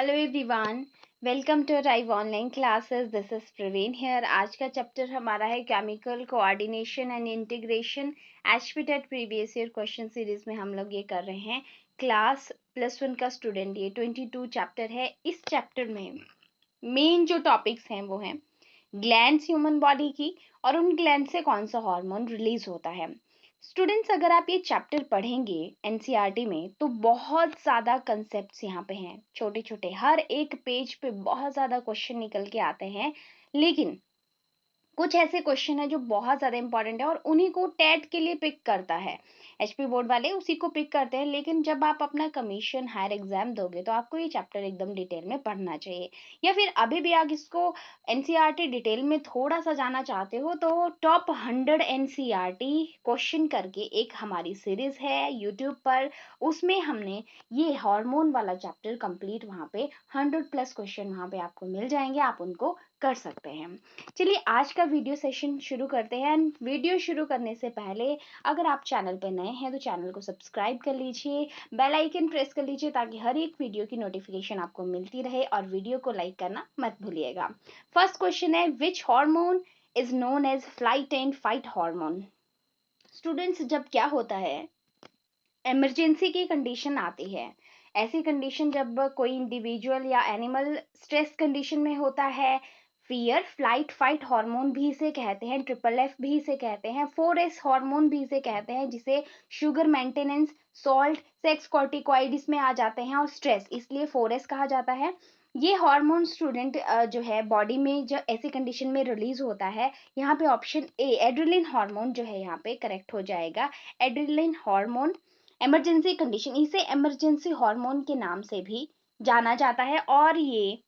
Hello everyone, welcome to राइव online classes. This is Praveen here. आज का चैप्टर हमारा है केमिकल कोऑर्डिनेशन एंड इंटीग्रेशन। एचपीटेट प्रीवियस ईयर क्वेश्चन सीरीज में हम लोग ये कर रहे हैं। क्लास +1 का स्टूडेंट, ये 22 चैप्टर है। इस चैप्टर में मेन जो टॉपिक्स हैं वो हैं ग्लैंड्स ह्यूमन बॉडी की, और उन ग्लैंड से कौन सा हार्मोन रिलीज होता है। स्टूडेंट्स, अगर आप ये चैप्टर पढ़ेंगे एनसीईआरटी में तो बहुत ज़्यादा कंसेप्ट्स यहाँ पे हैं, छोटे छोटे। हर एक पेज पे बहुत ज़्यादा क्वेश्चन निकल के आते हैं, लेकिन कुछ ऐसे क्वेश्चन है जो बहुत ज़्यादा इंपॉर्टेंट है और उन्हीं को टेट के लिए पिक करता है। एचपी बोर्ड वाले उसी को पिक करते हैं, लेकिन जब आप अपना कमीशन हायर एग्जाम दोगे तो आपको ये चैप्टर एकदम डिटेल में पढ़ना चाहिए। या फिर अभी भी आप इसको एनसीईआरटी डिटेल में थोड़ा सा जाना चाहते हो तो टॉप 100 एनसीईआरटी क्वेश्चन करके एक हमारी सीरीज है यूट्यूब पर। उसमें हमने ये हार्मोन वाला चैप्टर कंप्लीट, वहाँ पे 100+ क्वेश्चन वहाँ पे आपको मिल जाएंगे, आप उनको कर सकते हैं। चलिए आज का वीडियो सेशन शुरू करते हैं। वीडियो शुरू करने से पहले अगर आप चैनल पर नए हैं तो चैनल को सब्सक्राइब कर लीजिए, बेल आइकन प्रेस कर लीजिए ताकि हर एक वीडियो की नोटिफिकेशन आपको मिलती रहे, और वीडियो को लाइक करना मत भूलिएगा। फर्स्ट क्वेश्चन है, which hormone is known as flight and fight hormone. Students, जब क्या होता है, इमरजेंसी की कंडीशन आती है, ऐसी कंडीशन जब कोई इंडिविजुअल या एनिमल स्ट्रेस कंडीशन में होता है, फियर, फ्लाइट, फाइट हार्मोन भी इसे कहते हैं, FFF भी इसे कहते हैं, 4S हार्मोन भी इसे कहते हैं, जिसे sugar maintenance, salt, sex corticoid इसमें आ जाते हैं, और स्ट्रेस, इसलिए 4S कहा जाता है। ये हार्मोन स्टूडेंट जो है बॉडी में जो ऐसी कंडीशन में रिलीज होता है, यहाँ पे ऑप्शन ए एड्रेनलिन हार्मोन जो है यहाँ पे करेक्ट हो जाएगा। एड्रेनलिन हार्मोन इमरजेंसी कंडीशन, इसे इमरजेंसी हार्मोन के नाम से भी जाना जाता है, और ये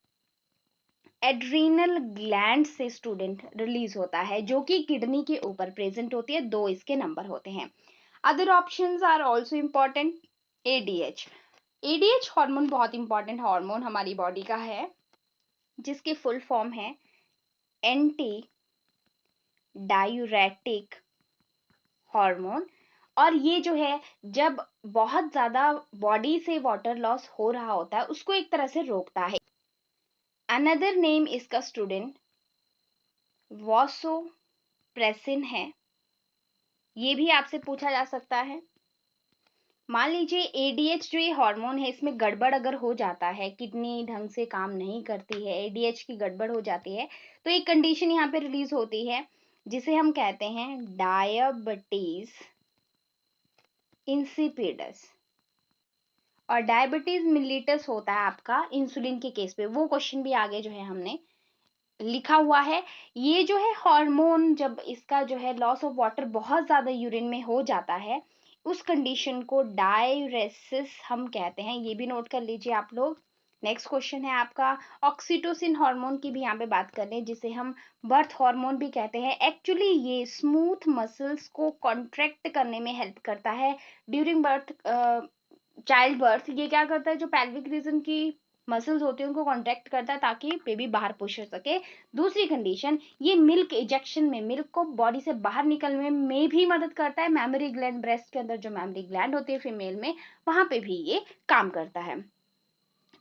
एड्रीनल ग्लैंड से स्टूडेंट रिलीज होता है, जो कि किडनी के ऊपर प्रेजेंट होती है। 2 इसके नंबर होते हैं। Other options are also important. ADH, ADH hormone बहुत इंपॉर्टेंट हार्मोन हमारी बॉडी का है, जिसकी फुल फॉर्म है एंटी डायूरेटिक हार्मोन। और ये जो है, जब बहुत ज्यादा बॉडी से वाटर लॉस हो रहा होता है, उसको एक तरह से रोकता है। अनदर नेम इसका स्टूडेंट वासोप्रेसिन है। ये भी आपसे पूछा जा सकता है। मान लीजिए एडीएच जो ये हार्मोन है, इसमें गड़बड़ अगर हो जाता है, किडनी ढंग से काम नहीं करती है, एडीएच की गड़बड़ हो जाती है, तो एक कंडीशन यहाँ पे रिलीज होती है जिसे हम कहते हैं डायबिटीज इंसिपिडस। और डायबिटीज मिलिटस होता है आपका इंसुलिन के केस पे। वो क्वेश्चन भी आगे जो है हमने लिखा हुआ है। ये जो है हार्मोन, जब इसका जो है लॉस ऑफ वाटर बहुत ज्यादा यूरिन में हो जाता है, उस कंडीशन को डायरेसिस हम कहते हैं। ये भी नोट कर लीजिए आप लोग। नेक्स्ट क्वेश्चन है आपका, ऑक्सीटोसिन हार्मोन की भी यहाँ पे बात कर लें, जिसे हम बर्थ हार्मोन भी कहते हैं। एक्चुअली ये स्मूथ मसल्स को कॉन्ट्रैक्ट करने में हेल्प करता है ड्यूरिंग बर्थ, चाइल्ड बर्थ। ये क्या करता है, जो पैल्विक रीजन की मसल्स होती है उनको कॉन्ट्रैक्ट करता है ताकि बेबी बाहर पुश हो सके। दूसरी कंडीशन, ये मिल्क इजेक्शन में, मिल्क को बॉडी से बाहर निकलने में भी मदद करता है। मैमरी ग्लैंड, ब्रेस्ट के अंदर जो मैमरी ग्लैंड होती है फीमेल में, वहां पे भी ये काम करता है।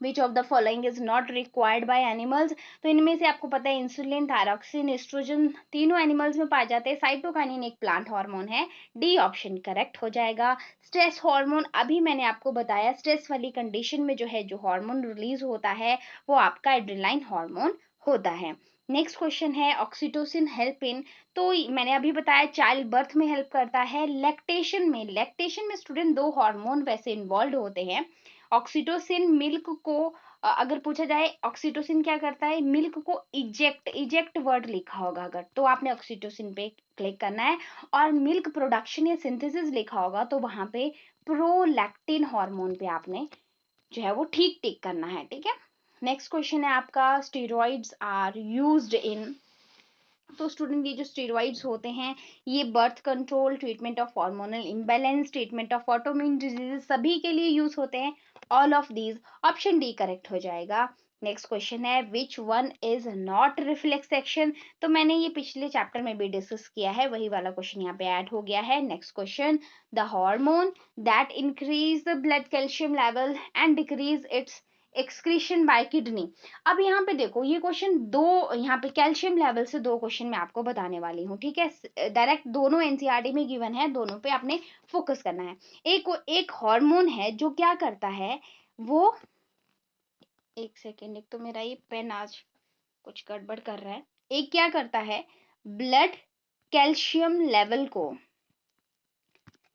विच of the following is not required by animals. तो इनमें से आपको पता है इंसुलिन, थायरॉक्सिन, एस्ट्रोजन तीनों एनिमल्स में पाए जाते हैं। साइटोकाइनिन एक प्लांट हार्मोन है। डी ऑप्शन करेक्ट हो जाएगा। स्ट्रेस हार्मोन, अभी मैंने आपको बताया, स्ट्रेस वाली कंडीशन में जो है जो हार्मोन रिलीज होता है वो आपका एड्रेनालाइन हार्मोन होता है। नेक्स्ट क्वेश्चन है, ऑक्सीटोसिन हेल्प इन, तो मैंने अभी बताया चाइल्ड बर्थ में हेल्प करता है। लैक्टेशन में, लैक्टेशन में स्टूडेंट 2 हार्मोन वैसे इन्वॉल्व होते हैं। ऑक्सीटोसिन मिल्क को, अगर पूछा जाए ऑक्सीटोसिन क्या करता है, मिल्क को इजेक्ट, इजेक्ट वर्ड लिखा होगा अगर, तो आपने ऑक्सीटोसिन पे क्लिक करना है। और मिल्क प्रोडक्शन या सिंथेसिस लिखा होगा तो वहां पे प्रोलैक्टिन हार्मोन पे आपने जो है वो ठीक टिक करना है। ठीक है। नेक्स्ट क्वेश्चन है आपका, स्टेरॉइड्स आर यूज्ड इन। तो स्टूडेंट, ये जो स्टेरॉइड्स होते हैं, ये birth control, treatment of hormonal imbalance, treatment of autoimmune disease, सभी के लिए यूज होते हैं। All of these, option D correct हो जाएगा। नेक्स्ट क्वेश्चन है, which one is not reflex action. तो मैंने ये पिछले चैप्टर में भी डिस्कस किया है, वही वाला क्वेश्चन यहाँ पे ऐड हो गया है। Next question, the hormone that increase the blood calcium level and decrease its excretion bye kidney. अब यहाँ पे देखो, ये क्वेश्चन दो, यहाँ पे कैल्शियम लेवल से दो क्वेश्चन मैं आपको बताने वाली हूँ, ठीक है। डायरेक्ट दोनों एनसीईआरटी में गिवन है, दोनों पे आपने फोकस करना है। एक हार्मोन है जो क्या करता है, वो, एक सेकेंड, एक तो मेरा ये पेन आज कुछ गड़बड़ कर रहा है। एक क्या करता है, ब्लड कैल्शियम लेवल को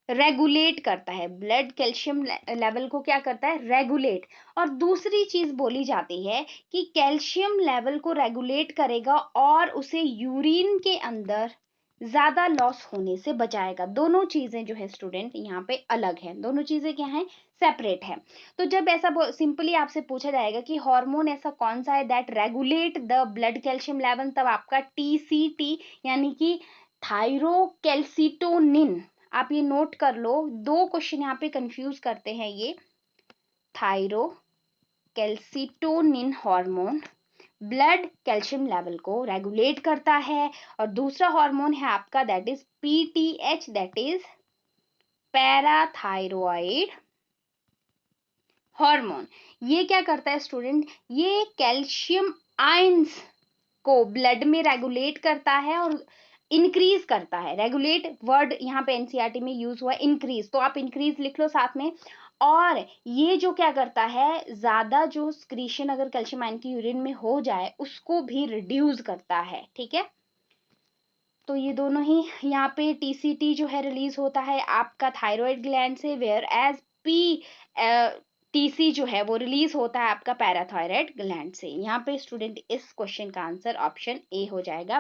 रेगुलेट करता है, ब्लड कैल्शियम लेवल को क्या करता है, रेगुलेट। और दूसरी चीज बोली जाती है कि कैल्शियम लेवल को रेगुलेट करेगा और उसे यूरिन के अंदर ज्यादा लॉस होने से बचाएगा। दोनों चीजें जो है स्टूडेंट यहाँ पे अलग है, दोनों चीजें क्या है, सेपरेट है। तो जब ऐसा सिंपली आपसे पूछा जाएगा कि हार्मोन ऐसा कौन सा है that regulate the blood calcium level, तब आपका TCT यानी कि थायरोकैल्सिटोनिन, आप ये नोट कर लो। दो क्वेश्चन यहाँ पे कंफ्यूज करते हैं ये। Thyrocalcitonin hormone blood calcium level को रेगुलेट करता है, और दूसरा हार्मोन है आपका that is PTH, that is parathyroid hormone. ये क्या करता है स्टूडेंट, ये कैल्शियम आयंस को ब्लड में रेगुलेट करता है और इंक्रीज करता है। रेगुलेट वर्ड यहाँ पे एनसीईआरटी में यूज हुआ है इंक्रीज, तो आप इंक्रीज लिख लो साथ में। और ये जो क्या करता है, ज्यादा जो स्क्रीशन अगर कैल्शियम आयन की यूरिन में हो जाए उसको भी रिड्यूस करता है, ठीक है। तो ये दोनों ही यहाँ पे TCT जो है रिलीज होता है आपका थायराइड ग्लैंड से, वेयर एज TC जो है वो रिलीज होता है आपका पैराथायराइड ग्लैंड से। यहाँ पे स्टूडेंट इस क्वेश्चन का आंसर ऑप्शन ए हो जाएगा।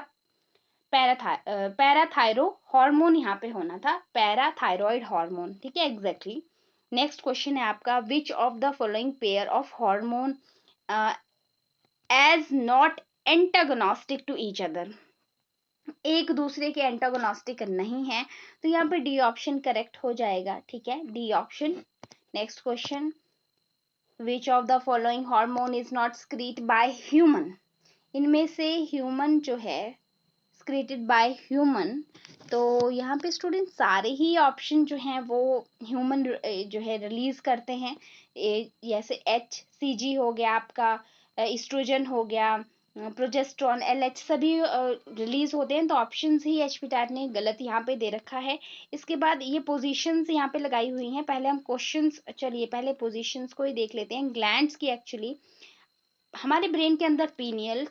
पैराथायरो हार्मोन यहाँ पे होना था, पैराथायरॉइड हार्मोन, ठीक है, एग्जैक्टली। नेक्स्ट क्वेश्चन है आपका, which of the following pair of hormone as not antagonistic to each other, एक दूसरे के एंटागोनिस्टिक नहीं है, तो यहाँ पे डी ऑप्शन करेक्ट हो जाएगा, ठीक है, D option. Next question, which of the following hormone is not स्क्रीट by human, इनमें से ह्यूमन जो है क्रिएटेड बाय ह्यूमन, तो यहाँ पे स्टूडेंट सारे ही ऑप्शन जो हैं वो ह्यूमन जो है रिलीज करते हैं। जैसे HCG हो गया आपका, इस्ट्रोजन हो गया, प्रोजेस्ट्रॉन, LH सभी रिलीज होते हैं। तो ऑप्शंस ही HPTAT ने गलत यहाँ पे दे रखा है। इसके बाद ये पोजीशंस यहाँ पे लगाई हुई हैं, पहले हम क्वेश्चंस, चलिए पहले पोजीशंस को ही देख लेते हैं ग्लैंड्स की। एक्चुअली हमारे ब्रेन के अंदर पीनियल,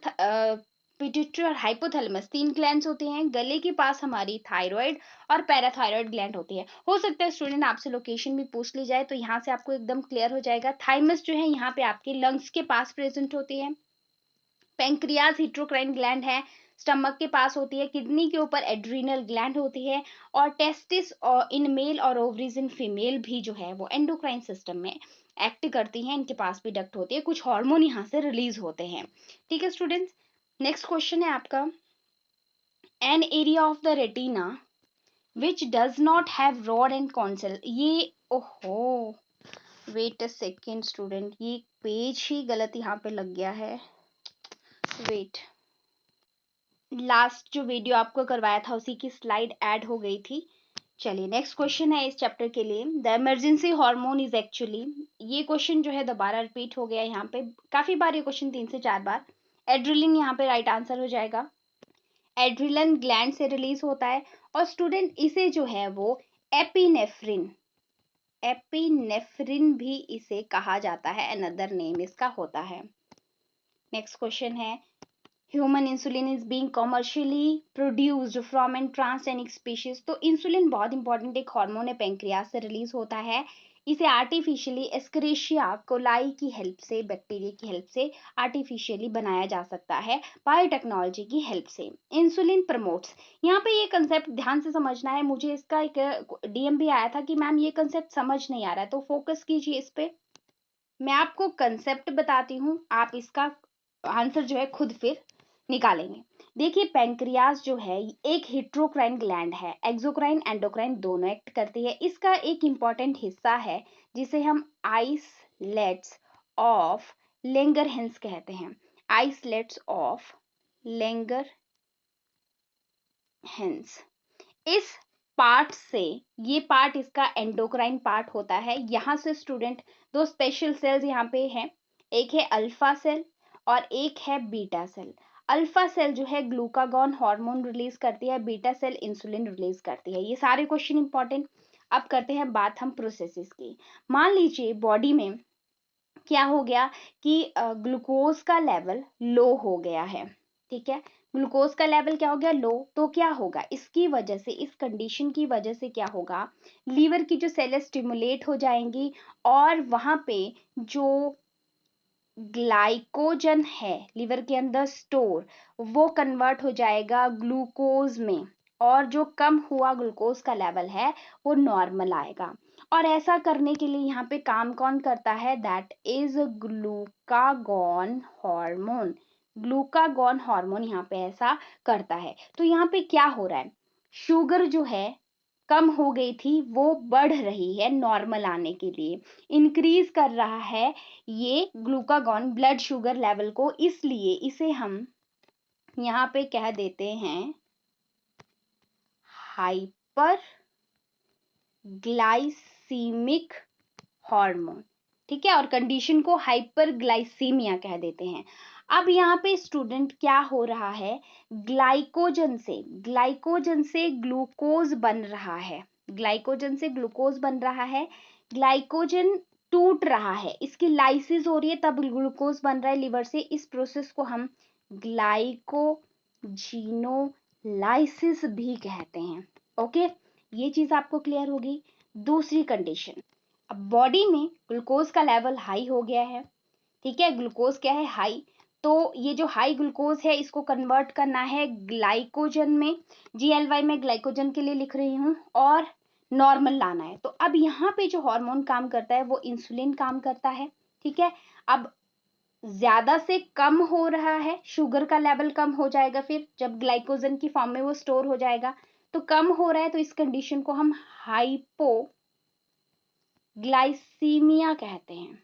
पिट्यूटरी और हाइपोथैलेमस तीन ग्लैंड्स होते हैं। गले के पास हमारी थायराइड और पैराथायराइड ग्लैंड होती है। हो सकता है स्टूडेंट आपसे लोकेशन भी पूछ ली जाए, तो यहाँ से आपको एकदम क्लियर हो जाएगा। थाइमस जो है यहाँ पे आपके लंग्स के पास प्रेजेंट होती है। पेंक्रियाज हिट्रोक्राइन ग्लैंड है, स्टमक के पास होती है। किडनी के ऊपर एड्रीनल ग्लैंड होती है, और टेस्टिस इन मेल और ओवरीज इन फीमेल भी जो है वो एंडोक्राइन सिस्टम में एक्ट करती हैं, इनके पास भी डक्ट होती है। कुछ हार्मोन यहाँ से रिलीज होते हैं, ठीक है स्टूडेंट्स। नेक्स्ट क्वेश्चन है आपका, an area of the retina which does not have rod and consul, ये, ओहो, वेट अ सेकेंड स्टूडेंट, ये पेज ही गलत यहाँ पे लग गया है। वेट, लास्ट जो वीडियो आपको करवाया था उसी की स्लाइड ऐड हो गई थी। चलिए नेक्स्ट क्वेश्चन है इस चैप्टर के लिए, the emergency hormone is actually, ये क्वेश्चन जो है दोबारा रिपीट हो गया यहाँ पे, काफी बार ये क्वेश्चन 3 से 4 बार। एड्रिलिन यहाँ पे राइट आंसर हो जाएगा। एड्रिलिन ग्लैंड से रिलीज होता है, और स्टूडेंट इसे जो है वो एपिनेफ्रिन, एपिनेफ्रिन भी इसे कहा जाता है, अनदर नेम इसका होता है। नेक्स्ट क्वेश्चन है, human insulin is being commercially produced from an transgenic species, तो इंसुलिन बहुत इंपॉर्टेंट एक हार्मोन है, पेंक्रियास से रिलीज होता है। इसे आर्टिफिशियली एस्क्रेशिया कोलाई की हेल्प से, बैक्टीरिया की हेल्प से आर्टिफिशियली बनाया जा सकता है, बायोटेक्नोलॉजी की हेल्प से। इंसुलिन प्रमोट्स, यहाँ पे ये कंसेप्ट ध्यान से समझना है। मुझे इसका एक DM भी आया था कि मैम ये कंसेप्ट समझ नहीं आ रहा है, तो फोकस कीजिए इस पे। मैं आपको कंसेप्ट बताती हूँ, आप इसका आंसर जो है खुद फिर निकालेंगे। देखिए पेंक्रियास जो है एक हिट्रोक्राइन ग्लैंड है, एक्सोक्राइन एंडोक्राइन दोनों एक्ट करती है। इसका एक इंपॉर्टेंट हिस्सा है जिसे हम आइसलेट्स ऑफ लेंगरहेंस कहते हैं, आइसलेट्स ऑफ लेंगरहेंस। इस पार्ट से, ये पार्ट इसका एंडोक्राइन पार्ट होता है। यहाँ से स्टूडेंट दो स्पेशल सेल्स यहाँ पे हैं, एक है अल्फा सेल और एक है बीटा सेल। अल्फा सेल जो है ग्लूकागॉन हार्मोन रिलीज करती है, बीटा सेल इंसुलिन रिलीज करती है। ये सारे क्वेश्चन इंपॉर्टेंट। अब करते हैं बात हम प्रोसेसेस की। मान लीजिए बॉडी में क्या हो गया कि ग्लूकोज का लेवल लो हो गया है, ठीक है। ग्लूकोज का लेवल क्या हो गया, लो। तो क्या होगा, इसकी वजह से, इस कंडीशन की वजह से क्या होगा, लीवर की जो सेल स्टिमुलेट हो जाएंगी और वहां पे जो ग्लाइकोजन है लिवर के अंदर स्टोर, वो कन्वर्ट हो जाएगा ग्लूकोज में, और जो कम हुआ ग्लूकोज का लेवल है वो नॉर्मल आएगा। और ऐसा करने के लिए यहाँ पे काम कौन करता है, that is glucagon hormone. Glucagon hormone यहाँ पे ऐसा करता है। तो यहाँ पे क्या हो रहा है, शुगर जो है कम हो गई थी वो बढ़ रही है नॉर्मल आने के लिए, इंक्रीज कर रहा है ये ग्लूकागॉन ब्लड शुगर लेवल को, इसलिए इसे हम यहाँ पे कह देते हैं हाइपर ग्लाइसीमिक हार्मोन, ठीक है। और कंडीशन को हाइपर ग्लाइसीमिया कह देते हैं। अब यहाँ पे स्टूडेंट क्या हो रहा है, ग्लाइकोजन से ग्लूकोज बन रहा है, ग्लाइकोजन से ग्लूकोज बन रहा है। ग्लाइकोजन टूट रहा है, इसकी लाइसिस हो रही है, तब ग्लूकोज बन रहा है लिवर से। इस प्रोसेस को हम ग्लाइकोजिनोलाइसिस भी कहते हैं। ओके, ये चीज आपको क्लियर होगी। दूसरी कंडीशन, अब बॉडी में ग्लूकोज का लेवल हाई हो गया है, ठीक है। ग्लूकोज क्या है, हाई। तो ये जो हाई ग्लूकोज है इसको कन्वर्ट करना है ग्लाइकोजन में, GLY में ग्लाइकोजन के लिए लिख रही हूँ, और नॉर्मल लाना है। तो अब यहाँ पे जो हार्मोन काम करता है वो इंसुलिन काम करता है, ठीक है। अब ज्यादा से कम हो रहा है, शुगर का लेवल कम हो जाएगा, फिर जब ग्लाइकोजन की फॉर्म में वो स्टोर हो जाएगा, तो कम हो रहा है, तो इस कंडीशन को हम हाइपोग्लाइसीमिया कहते हैं।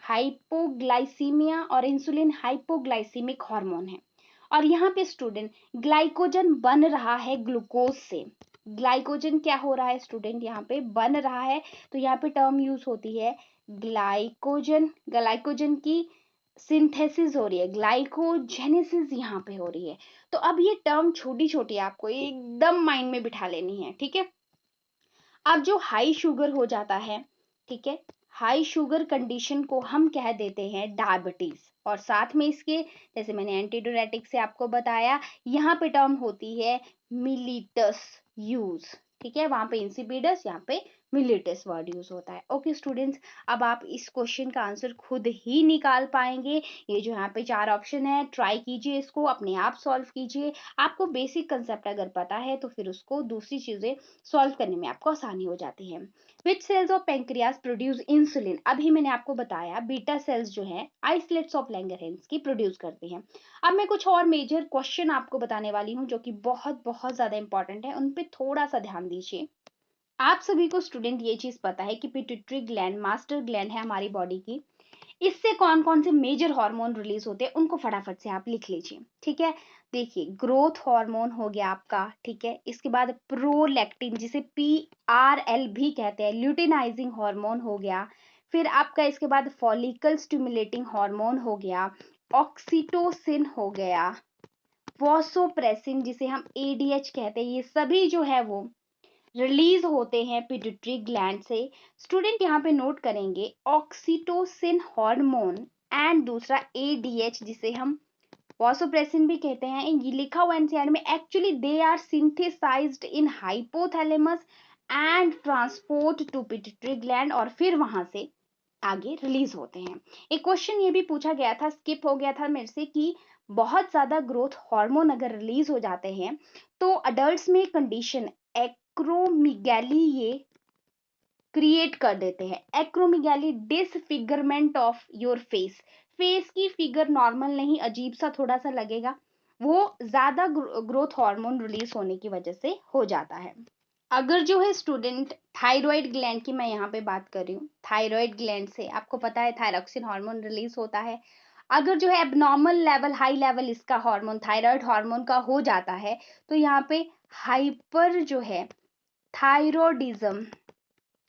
हाइपोग्लाइसीमिया, और इंसुलिन हाइपोग्लाइसीमिक हार्मोन है। और यहाँ पे स्टूडेंट ग्लाइकोजन बन रहा है ग्लूकोज से, ग्लाइकोजन क्या हो रहा है स्टूडेंट, यहाँ पे बन रहा है। तो यहाँ पे टर्म यूज होती है ग्लाइकोजन, ग्लाइकोजन की सिंथेसिस हो रही है, ग्लाइकोजेनेसिस यहाँ पे हो रही है। तो अब ये टर्म छोटी छोटी आपको एकदम माइंड में बिठा लेनी है, ठीक है। अब जो हाई शुगर हो जाता है, ठीक है, हाई शुगर कंडीशन को हम कह देते हैं डायबिटीज। और साथ में इसके, जैसे मैंने एंटीडायरेटिक से आपको बताया, यहाँ पे टर्म होती है मिलिटस यूज, ठीक है। वहां पे इंसिपिडस, यहाँ पे मिलिटस वर्ड यूज होता है। ओके स्टूडेंट्स, अब आप इस क्वेश्चन का आंसर खुद ही निकाल पाएंगे। ये जो यहाँ पे 4 ऑप्शन है, ट्राई कीजिए, इसको अपने आप सॉल्व कीजिए। आपको बेसिक कंसेप्ट अगर पता है तो फिर उसको दूसरी चीजें सॉल्व करने में आपको आसानी हो जाती है। Which cells of pancreas produce insulin, अभी मैंने आपको बताया बीटा सेल्स जो है आइसलेट्स ऑफ लैंगरहैंस की प्रोड्यूस करते हैं। अब मैं कुछ और मेजर क्वेश्चन आपको बताने वाली हूँ जो कि बहुत बहुत ज्यादा इंपॉर्टेंट है, उन पे थोड़ा सा ध्यान दीजिए। आप सभी को स्टूडेंट ये चीज पता है कि पिट्यूटरी ग्लैंड मास्टर ग्लैंड है हमारी बॉडी की, इससे कौन कौन से मेजर हार्मोन रिलीज होते हैं उनको फटाफट से आप लिख लीजिए, ठीक है। देखिए, ग्रोथ हार्मोन हो गया आपका, ठीक है। इसके बाद प्रोलैक्टिन, जिसे PRL भी कहते हैं, ल्यूटिनाइजिंग हार्मोन हो गया। फिर आपका इसके बाद फॉलिकल स्टिमुलेटिंग हार्मोन हो गया, ऑक्सीटोसिन हो गया, वॉसोप्रेसिन जिसे हम ADH कहते हैं, ये सभी जो है वो रिलीज होते हैं पिट्यूटरी ग्लैंड से। स्टूडेंट यहाँ पे नोट करेंगे ऑक्सीटोसिन हार्मोन एंड दूसरा ADH जिसे हम वासोप्रेसिन भी कहते हैं, ये लिखा हुआ एनसीईआरटी में, actually they are synthesized in hypothalamus and transport to pituitary gland, और फिर वहां से आगे रिलीज होते हैं। एक क्वेश्चन ये भी पूछा गया था, स्किप हो गया था मेरे से, कि बहुत ज्यादा ग्रोथ हार्मोन अगर रिलीज हो जाते हैं तो अडल्ट्स में कंडीशन एक्रोमिगैली ये क्रिएट कर देते हैं। Acromegaly, disfigurement of your face, face की फिगर नॉर्मल नहीं, अजीब सा थोड़ा सा लगेगा, वो ज्यादा ग्रोथ हार्मोन रिलीज होने की वजह से हो जाता है। अगर जो है स्टूडेंट थायराइड ग्लैंड की मैं यहाँ पे बात कर रही हूँ, थायराइड ग्लैंड से आपको पता है थायरॉक्सिन हार्मोन रिलीज होता है। अगर जो है एबनॉर्मल लेवल, हाई लेवल इसका हार्मोन, थायराइड हार्मोन का हो जाता है, तो यहाँ पे हाइपर जो है थायरोडिज्म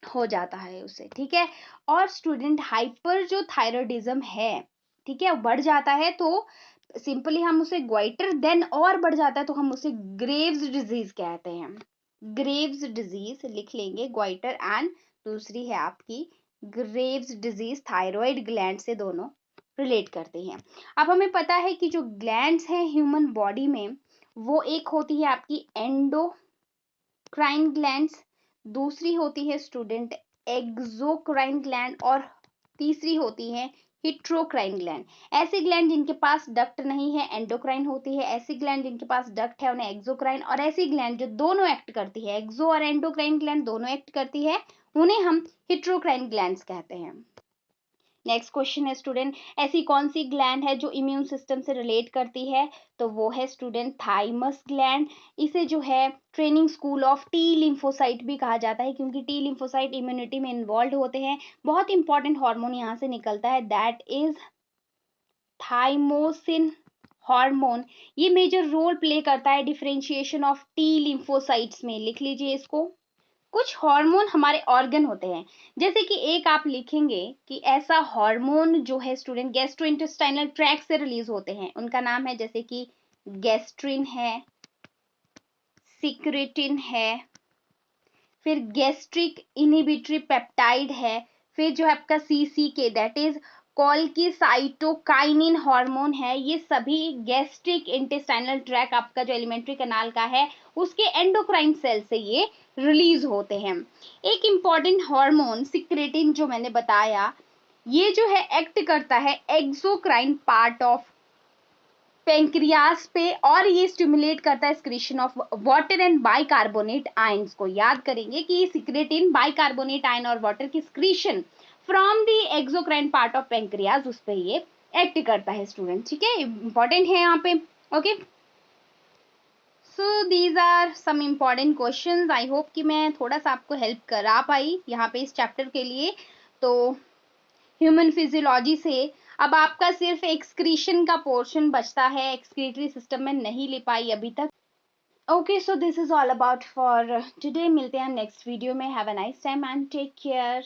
हो जाता है उसे, ठीक है। और स्टूडेंट हाइपर जो थायराइडिज्म है, ठीक है, बढ़ जाता है तो सिंपली हम उसे ग्वाइटर, देन और बढ़ जाता है तो हम उसे ग्रेव्स डिजीज कहते हैं। ग्रेव्स डिजीज लिख लेंगे, ग्वाइटर एंड दूसरी है आपकी ग्रेव्स डिजीज, थायराइड ग्लैंड से दोनों रिलेट करते हैं। अब हमें पता है कि जो ग्लैंड्स हैं ह्यूमन बॉडी में, वो एक होती है आपकी एंडोक्राइन ग्लैंड्स, दूसरी होती है स्टूडेंट एक्सोक्राइन ग्लैंड, और तीसरी होती है हिट्रोक्राइन ग्लैंड। ऐसी ग्लैंड जिनके पास डक्ट नहीं है एंडोक्राइन होती है, ऐसी ग्लैंड जिनके पास डक्ट है उन्हें एक्सोक्राइन, और ऐसी ग्लैंड जो दोनों एक्ट करती है, एक्सो और एंडोक्राइन ग्लैंड दोनों एक्ट करती है, उन्हें हम हिट्रोक्राइन ग्लैंड्स कहते हैं। नेक्स्ट क्वेश्चन है स्टूडेंट, ऐसी कौन सी ग्लैंड है जो इम्यून सिस्टम से रिलेट करती है? तो वो है स्टूडेंट थाइमस ग्लैंड। इसे जो है training school of T lymphocyte भी कहा जाता है, क्योंकि टी लिम्फोसाइट इम्यूनिटी में इन्वॉल्व होते हैं। बहुत इंपॉर्टेंट हार्मोन यहाँ से निकलता है, दैट इज थाइमोसिन हार्मोन। ये मेजर रोल प्ले करता है डिफरेंशिएशन ऑफ टी लिम्फोसाइट्स में, लिख लीजिए इसको। कुछ हार्मोन हमारे ऑर्गन होते हैं, जैसे कि एक आप लिखेंगे कि ऐसा हार्मोन जो है स्टूडेंट गैस्ट्रोइंटेस्टाइनल ट्रैक्ट से रिलीज होते हैं, उनका नाम है जैसे कि गैस्ट्रिन है, सिक्रेटिन है, फिर गैस्ट्रिक इनहिबिटरी पेप्टाइड है, फिर जो है आपका सीसीके दैट इज कॉल्किसाइटोकाइनिन हार्मोन है। ये सभी गैस्ट्रिक इंटेस्टाइनल ट्रैक आपका जो एलिमेंट्री कनाल का है उसके एंडोक्राइन सेल से ये रिलीज होते हैं। एक इंपॉर्टेंट हार्मोन सिक्रेटिन जो मैंने बताया, ये जो है एक्ट करता है एक्सोक्राइन पार्ट ऑफ पेंक्रियास पे, और ये स्टिमुलेट करता है secretion of water and bicarbonate ions को। याद करेंगे कि ये सिक्रेटिन बाइकार्बोनेट आयन और वाटर की secretion from the exocrine part of pancreas, उस पे ये एक्ट करता है स्टूडेंट, ठीक है, इंपॉर्टेंट है यहाँ पे। Okay, so these are some important questions. I hope कि मैं थोड़ा सा आपको हेल्प करा पाई यहाँ पे इस चैप्टर के लिए। तो ह्यूमन फिजियोलॉजी से अब आपका सिर्फ एक्सक्रीशन का पोर्शन बचता है, एक्सक्रीटरी सिस्टम में नहीं ले पाई अभी तक। Okay, so this is all about for today. मिलते हैं नेक्स्ट वीडियो में। Have a nice time and take care.